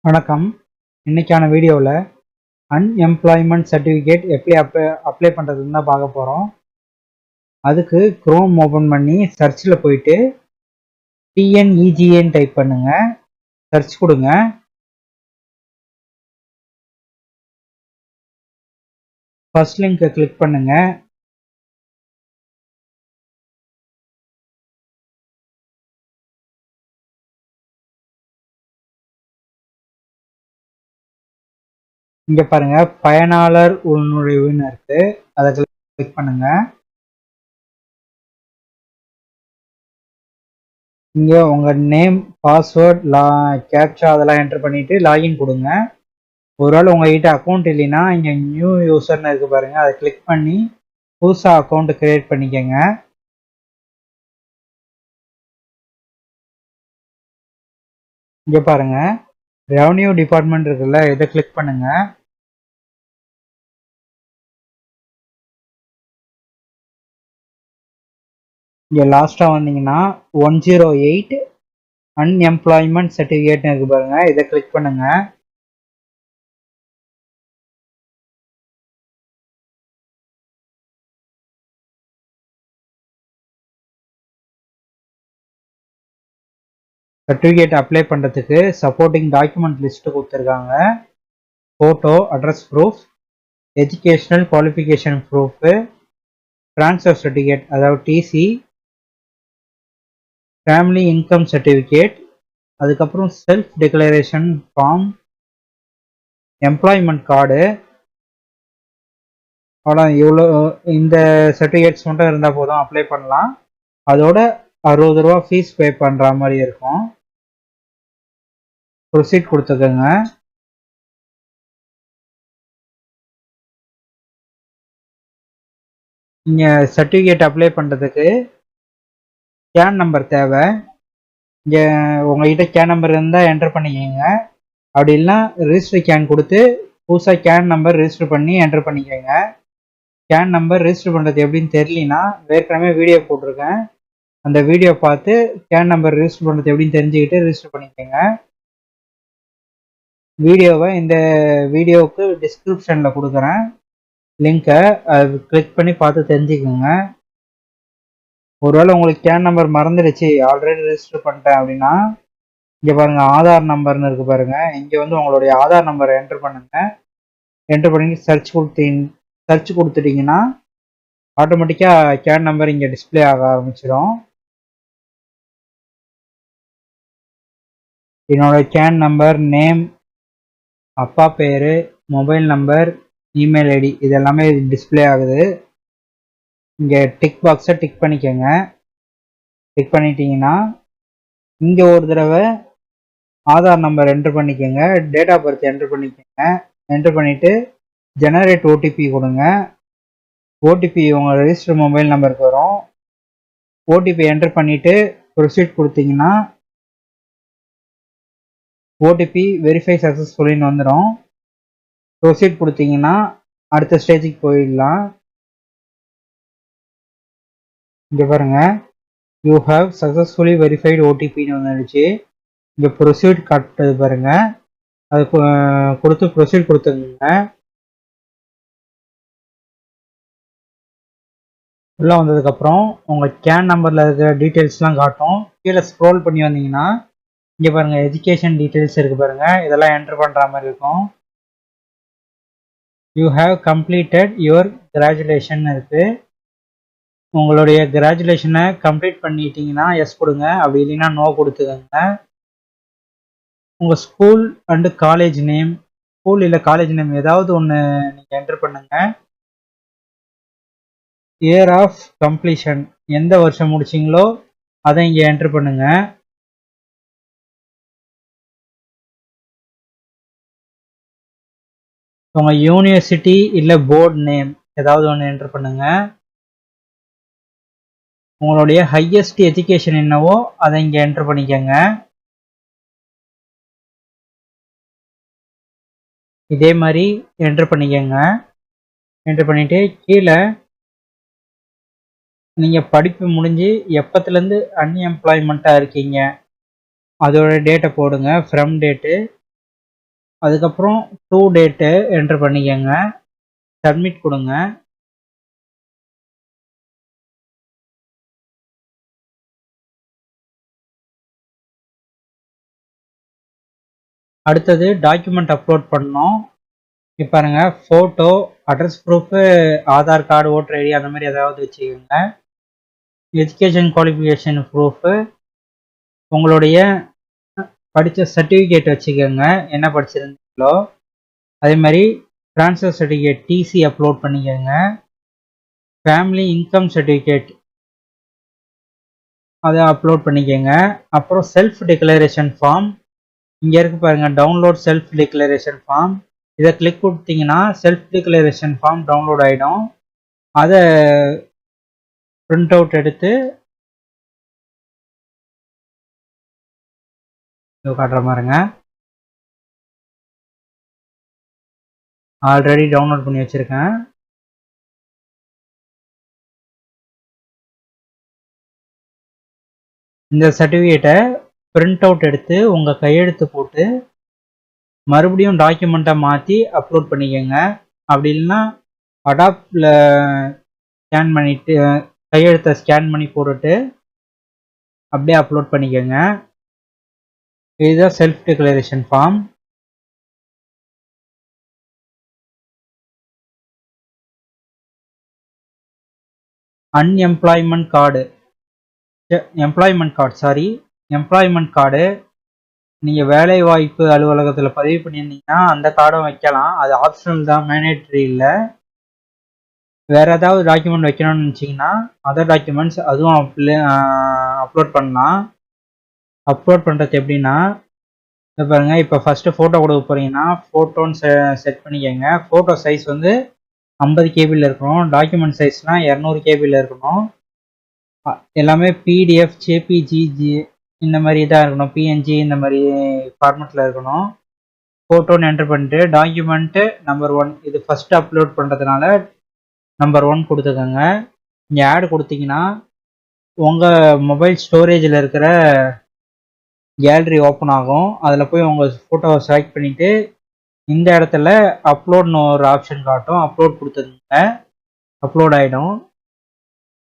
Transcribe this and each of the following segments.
வணக்கம். இன்னைக்கான வீடியோவில் அன்எம்ப்ளாய்மெண்ட் சர்டிஃபிகேட் எப்படி அப்ளை பண்ணுறதுன்னு தான் பார்க்க போகிறோம். அதுக்கு க்ரோம் ஓப்பன் பண்ணி சர்ச்சில் போயிட்டு டிஎன்இஜிஏன்னு டைப் பண்ணுங்க. சர்ச் கொடுங்க. ஃபர்ஸ்ட் லிங்கை கிளிக் பண்ணுங்க. இங்கே பாருங்க, பயனாளர் உள்நுழைவுன்னு இருக்கு. அதை கிளிக் பண்ணுங்க. இங்கே உங்கள் நேம், பாஸ்வேர்ட், கேப்சா அதெல்லாம் என்டர் பண்ணிவிட்டு லாகின் கொடுங்க. ஒருவேளை உங்ககிட்ட அக்கௌண்ட் இல்லைன்னா இங்கே நியூ யூசர்னு இருக்கு பாருங்க, அதை கிளிக் பண்ணி புதுசாக அக்கௌண்ட் கிரியேட் பண்ணிக்கோங்க. இங்கே பாருங்க, ரெவன்யூ டிபார்ட்மெண்ட் இருக்குல்ல, இதை கிளிக் பண்ணுங்க. இங்கே லாஸ்ட்டாக வந்தீங்கன்னா 108 அன்எம்ப்ளாய்மெண்ட் சர்டிஃபிகேட்னு இருக்கு பாருங்க, இதை கிளிக் பண்ணுங்க. சர்டிஃபிகேட் அப்ளை பண்ணுறதுக்கு சப்போர்ட்டிங் டாக்குமெண்ட் லிஸ்ட்டு கொடுத்துருக்காங்க. Photo, address proof, educational qualification proof, transfer certificate அதாவது டிசி, ஃபேமிலி இன்கம் சர்டிஃபிகேட், அதுக்கப்புறம் self declaration form, employment card. அவ்வளோ இவ்வளோ இந்த சர்டிஃபிகேட்ஸ் மட்டும் இருந்தால் போதும், அப்ளை பண்ணலாம். அதோட 60 ரூபா ஃபீஸ் பே பண்ணுற மாதிரி இருக்கும். ப்ரொசீட் கொடுத்துக்கோங்க. இங்கே சர்டிஃபிகேட் அப்ளை பண்ணுறதுக்கு கேன் நம்பர் தேவை. இங்கே உங்கள்கிட்ட கேன் நம்பர் இருந்தால் என்டர் பண்ணிக்கோங்க. அப்படி இல்லைனா ரிஜிஸ்டர் கேன் கொடுத்து புதுசாக கேன் நம்பர் ரிஜிஸ்டர் பண்ணி என்டர் பண்ணிக்கோங்க. கேன் நம்பர் ரிஜிஸ்டர் பண்ணுறது எப்படின்னு தெரியலனா ஏற்கனவே வீடியோ போட்டிருக்கேன், அந்த வீடியோ பார்த்து கேன் நம்பர் ரிஜிஸ்டர் பண்ணுறது எப்படின்னு தெரிஞ்சுக்கிட்டு ரிஜிஸ்டர் பண்ணிக்கோங்க. வீடியோவை இந்த வீடியோவுக்கு டிஸ்கிரிப்ஷனில் கொடுக்குறேன் லிங்கை, அது கிளிக் பண்ணி பார்த்து தெரிஞ்சுக்கோங்க. ஒருவேளை உங்களுக்கு கேன் நம்பர் மறந்துடுச்சு, ஆல்ரெடி ரிஜிஸ்டர் பண்ணிட்டேன் அப்படின்னா இங்கே பாருங்கள், ஆதார் நம்பர்னு இருக்குது பாருங்கள், இங்கே வந்து உங்களுடைய ஆதார் நம்பரை என்டர் பண்ணுங்கள். என்டர் பண்ணி சர்ச் கொடுத்துட்டிங்கன்னா ஆட்டோமேட்டிக்காக கேன் நம்பர் இங்கே டிஸ்பிளே ஆக ஆரம்பிச்சிடும். என்னோட கேன் நம்பர், நேம், அப்பா பேர், மொபைல் நம்பர், இமெயில் ஐடி இது எல்லாமே டிஸ்பிளே ஆகுது. இங்கே டிக் பாக்ஸை டிக் பண்ணிக்கோங்க. டிக் பண்ணிட்டீங்கன்னா இங்கே ஒரு தடவை ஆதார் நம்பர் என்டர் பண்ணிக்கோங்க, டேட் ஆஃப் பர்த் என்டர் பண்ணிக்கோங்க. என்டர் பண்ணிவிட்டு ஜெனரேட் ஓடிபி கொடுங்க. ஓடிபி உங்கள் ரெஜிஸ்டர் மொபைல் நம்பருக்கு வரும். ஓடிபி என்டர் பண்ணிவிட்டு ப்ரொசீட் கொடுத்தீங்கன்னா ஓடிபி வெரிஃபை சக்ஸஸ்ஃபுல்லின்னு வந்துடும். ப்ரொசீட் கொடுத்தீங்கன்னா அடுத்த ஸ்டேஜுக்கு போயிடலாம். இங்கே பாருங்கள், யூ ஹாவ் சக்ஸஸ்ஃபுல்லி வெரிஃபைடு ஓடிபின்னு வந்துடுச்சு. இங்கே ப்ரொசீட் காட்டுது பாருங்கள், அது கொடுத்து ப்ரொசீட் கொடுத்துருங்க. உள்ளே வந்ததுக்கப்புறம் உங்கள் கேன் நம்பரில் இருக்கிற டீட்டெயில்ஸ்லாம் காட்டும். கீழே ஸ்க்ரோல் பண்ணி வந்தீங்கன்னா இங்கே பாருங்கள், எஜுகேஷன் டீட்டெயில்ஸ் இருக்குது பாருங்கள், இதெல்லாம் என்டர் பண்ணுற மாதிரி இருக்கும். யூ ஹாவ் கம்ப்ளீட்டட் யுவர் கிராஜுலேஷன் இருக்குது. உங்களுடைய கிராஜுலேஷனை கம்ப்ளீட் பண்ணிட்டீங்கன்னா எஸ் கொடுங்க, அப்படி இல்லைன்னா நோ கொடுத்துக்கோங்க. உங்கள் school and college name, school இல்லை காலேஜ் நேம் ஏதாவது ஒன்று நீங்கள் என்டர் பண்ணுங்கள். இயர் ஆஃப் கம்ப்ளீஷன், எந்த வருஷம் முடிச்சிங்களோ அதை இங்கே என்டர் பண்ணுங்கள். உங்கள் யூனிவர்சிட்டி இல்லை போர்டு நேம் ஏதாவது ஒன்று என்டர் பண்ணுங்கள். உங்களுடைய ஹையஸ்ட் எஜுகேஷன் என்னவோ அதை இங்கே என்டர் பண்ணிக்கோங்க. இதே மாதிரி என்டர் பண்ணிக்கோங்க. என்டர் பண்ணிவிட்டு கீழே நீங்கள் படிப்பு முடிஞ்சு எப்பத்துலேருந்து அன்எம்ப்ளாய்மெண்ட்டாக இருக்கீங்க அதோட டேட்டை போடுங்க, ஃப்ரம் டேட்டு. அதுக்கப்புறம் டூ டேட்டு என்டர் பண்ணிக்கோங்க, சப்மிட் கொடுங்க. அடுத்தது டாக்குமெண்ட் அப்லோட் பண்ணணும். இப்போ பாருங்க, photo, address proof, Aadhaar card, voter ID அந்த மாதிரி ஏதாவது வச்சுக்கோங்க. எஜுகேஷன் குவாலிஃபிகேஷன் ப்ரூஃபு, உங்களுடைய படித்த சர்டிஃபிகேட் வச்சுக்கோங்க, என்ன படிச்சிருந்தீங்களோ. அதே மாதிரி ட்ரான்ஸ்ஃபர் சர்டிஃபிகேட் டிசி அப்லோட் பண்ணிக்கோங்க. ஃபேமிலி இன்கம் சர்டிஃபிகேட் அதை அப்லோட் பண்ணிக்கோங்க. அப்புறம் செல்ஃப் டிக்ளரேஷன் ஃபார்ம் இங்கே இருக்கு பாருங்கள், டவுன்லோட் செல்ஃப் டிக்ளரேஷன் ஃபார்ம். இதை கிளிக் கொடுத்தீங்கன்னா செல்ஃப் டிக்ளரேஷன் ஃபார்ம் டவுன்லோட் ஆகிடும். அதை பிரிண்ட் அவுட் எடுத்து காட்டுற மாதிரிங்க. ஆல்ரெடி டவுன்லோட் பண்ணி வச்சுருக்கேன். இந்த சர்டிஃபிகேட்டை பிரிண்ட் அவுட் எடுத்து உங்கள் கையெழுத்து போட்டு மறுபடியும் டாக்குமெண்ட்டை மாற்றி அப்லோட் பண்ணிக்கோங்க. அப்படி இல்லைன்னா அடாப்டில் ஸ்கேன் பண்ணிவிட்டு கையெழுத்தை ஸ்கேன் பண்ணி போட்டுட்டு அப்படியே அப்லோட் பண்ணிக்கோங்க. இதுதான் self declaration form. Employment card நீங்கள் வேலைவாய்ப்பு அலுவலகத்தில் பதிவு பண்ணியிருந்தீங்கன்னா அந்த கார்டும் வைக்கலாம். அது ஆப்ஷனல் தான், மேண்டேட்ரி இல்லை. வேறு ஏதாவது டாக்குமெண்ட் வைக்கணும்னு நினச்சிங்கன்னா அதர் டாக்குமெண்ட்ஸ் அதுவும் அப்லோட் பண்ணலாம். அப்லோட் பண்ணுறது எப்படின்னா, இப்போ பாருங்கள், இப்போ ஃபஸ்ட்டு ஃபோட்டோ கொடுக்க போகிறீங்கன்னா ஃபோட்டோன்னு செட் பண்ணிக்கோங்க. ஃபோட்டோ சைஸ் வந்து 50 கேபியில் இருக்கணும். டாக்குமெண்ட் சைஸ்னால் 200 கேபியில் இருக்கணும். எல்லாமே பிடிஎஃப், ஜேபிஜி இந்த மாதிரி தான் இருக்கணும். பிஎன்ஜி இந்த மாதிரி ஃபார்மெட்டில் இருக்கணும். ஃபோட்டோன்னு என்டர் பண்ணிட்டு டாக்குமெண்ட்டு நம்பர் 1 இது ஃபஸ்ட்டு அப்லோட் பண்ணுறதுனால நம்பர் 1 கொடுத்துக்கோங்க. இங்கே ஆட் கொடுத்தீங்கன்னா உங்கள் மொபைல் ஸ்டோரேஜில் இருக்கிற கேலரி ஓப்பன் ஆகும். அதில் போய் உங்கள் ஃபோட்டோவை செலக்ட் பண்ணிவிட்டு இந்த இடத்துல அப்லோட்னு ஒரு ஆப்ஷன் காட்டும், அப்லோட் கொடுத்துருங்க. அப்லோட் ஆகிடும்.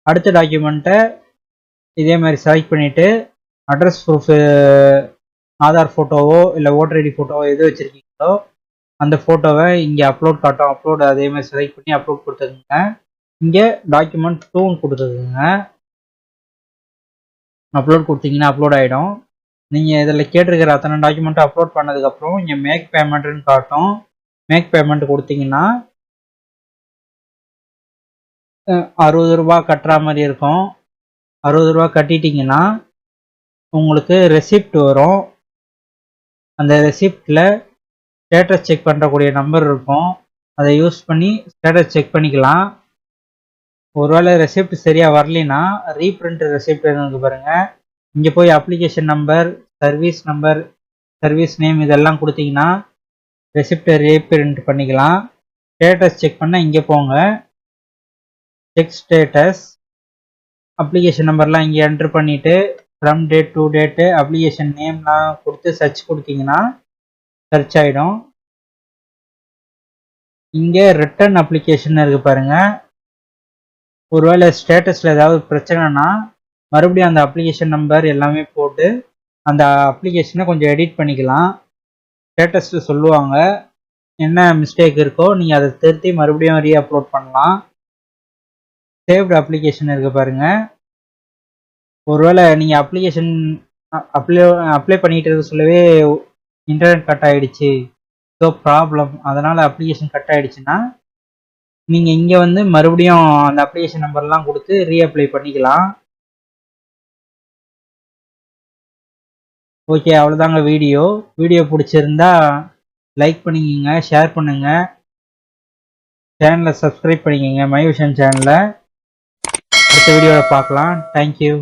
அடுத்த டாக்குமெண்ட்டை இதே மாதிரி செலக்ட் பண்ணிவிட்டு அட்ரஸ் ப்ரூஃபு, ஆதார் ஃபோட்டோவோ இல்லை ஓட்டர் ஐடி ஃபோட்டோவோ எது வச்சுருக்கீங்களோ அந்த ஃபோட்டோவை இங்கே அப்லோட் காட்டும். அப்லோட் அதே மாதிரி செலக்ட் பண்ணி அப்லோட் கொடுத்துருங்க. இங்கே டாக்குமெண்ட் 2 கொடுத்துருக்குங்க. அப்லோட் கொடுத்தீங்கன்னா அப்லோட் ஆகிடும். நீங்கள் இதில் கேட்டிருக்கிற அத்தனை டாக்குமெண்ட்டும் அப்லோட் பண்ணதுக்கப்புறம் இங்கே மேக் பேமெண்ட்டுன்னு காட்டும். மேக் பேமெண்ட் கொடுத்தீங்கன்னா 60 ரூபா கட்டுற மாதிரி இருக்கும். 60 ரூபா கட்டிட்டிங்கன்னா உங்களுக்கு ரெசிப்ட் வரும். அந்த ரெசிப்டில் ஸ்டேட்டஸ் செக் பண்ணுறக்கூடிய நம்பர் இருக்கும். அதை யூஸ் பண்ணி ஸ்டேட்டஸ் செக் பண்ணிக்கலாம். ஒருவேளை ரெசிப்ட் சரியாக வரலைன்னா ரீப்ரிண்ட் ரெசிப்ட் இருக்கு பாருங்கள், இங்கே போய் அப்ளிகேஷன் நம்பர், சர்வீஸ் நேம் இதெல்லாம் கொடுத்தீங்கன்னா ரெசிப்டை ரீப்ரிண்ட் பண்ணிக்கலாம். ஸ்டேட்டஸ் செக் பண்ண இங்கே போங்க, செக் ஸ்டேட்டஸ், அப்ளிகேஷன் நம்பர்லாம் இங்கே என்ட்ரு பண்ணிவிட்டு from date to date application நேம்லாம் கொடுத்து சர்ச் கொடுத்தீங்கன்னா சர்ச் ஆகிடும். இங்கே ரிட்டர்ன் அப்ளிகேஷன் இருக்குது பாருங்கள். ஒருவேளை ஸ்டேட்டஸில் ஏதாவது பிரச்சனைனா மறுபடியும் அந்த அப்ளிகேஷன் நம்பர் எல்லாமே போட்டு அந்த அப்ளிகேஷனை கொஞ்சம் எடிட் பண்ணிக்கலாம். ஸ்டேட்டஸில் சொல்லுவாங்க என்ன மிஸ்டேக் இருக்கோ நீங்கள் அதை திருத்தி மறுபடியும் ரீஅப்லோட் பண்ணலாம். சேவ்டு அப்ளிகேஷன் இருக்குது பாருங்கள். ஒருவேளை நீங்கள் அப்ளிகேஷன் அப்ளை பண்ணிகிட்டு இருக்க சொல்லவே இன்டர்நெட் கட் ஆகிடுச்சு, ஸோ ப்ராப்ளம், அதனால் அப்ளிகேஷன் கட் ஆகிடுச்சுன்னா நீங்கள் இங்கே வந்து மறுபடியும் அந்த அப்ளிகேஷன் நம்பர்லாம் கொடுத்து ரீஅப்ளை பண்ணிக்கலாம். ஓகே, அவ்வளோதாங்க வீடியோ பிடிச்சிருந்தா லைக் பண்ணிக்கோங்க, ஷேர் பண்ணுங்கள், சேனலை சப்ஸ்கிரைப் பண்ணிக்கோங்க, மை விஷன் சேனலை. அடுத்த வீடியோவில் பார்க்கலாம். தேங்க்யூ.